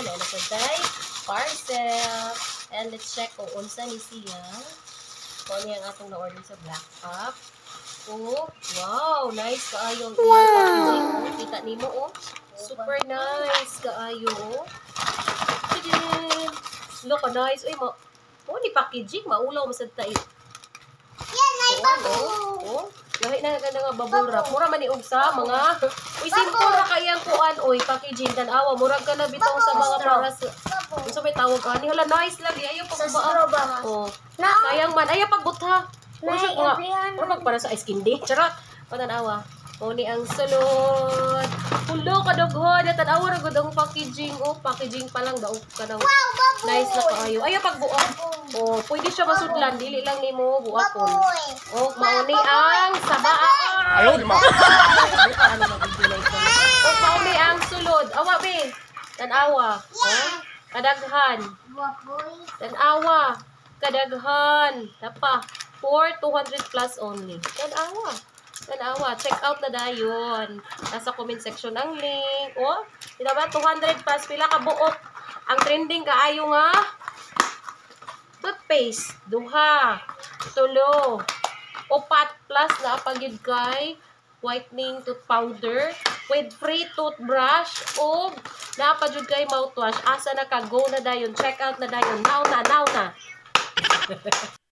na sa day parcel. And let's check kung unsa ni siya. Kung ano yung atong na-order sa Black Cup. Oh, wow, nice kaayo ang packaging. Oh, kita nimo oh. Super nice kaayo. Tadin! Look, nice. Uy, ni packaging, maulaw mo sa tayo. Yan, may bubble. Oh, lahi na ganda nga bubble wrap. Mura man ni sa mga. Uy, simple ra kayang kuan. Uy, packaging tanawa. Murag ka na bitaw sa mga paras. Unsa may tawag ani? Hala, nice lagi. Ayaw Sa pagbaa. straw ba, ma? Oh. Na, Sayang man. Ayaw pagbutha. Uy, siya nga. everyone. Mura para sa ice candy. Charot. Patanawa. Ni ang sulod. Hulo ka dugho. Natanawa na gud ang packaging. Oh, packaging pa lang daw ka daw. Wow, bubble. Nice na kaayo. Ayaw pagbuak. Oh, pwede siya masudlan. Dili lang nimo buakon. Oh, mauni ang sabaa. Ayaw, di ma. Ano magigilay ko? Oh, mauni ang sulod. Awa, be. Tanawa. Oh, kadaghan. Bubble. Tanawa. Kadaghan. Tapa. For 200 plus only. Tanawa. Tanawa. Check out na dayon. Nasa comment section ang link. Oh, di ba? 200 plus. Pila ka buok. Ang trending kaayo nga. Toothpaste. Duha. Tulo. Upat plus na pagyud kay whitening tooth powder with free toothbrush o napadyud kay mouthwash. Asa na ka? Go na dayon. Check out na dayon. Now na.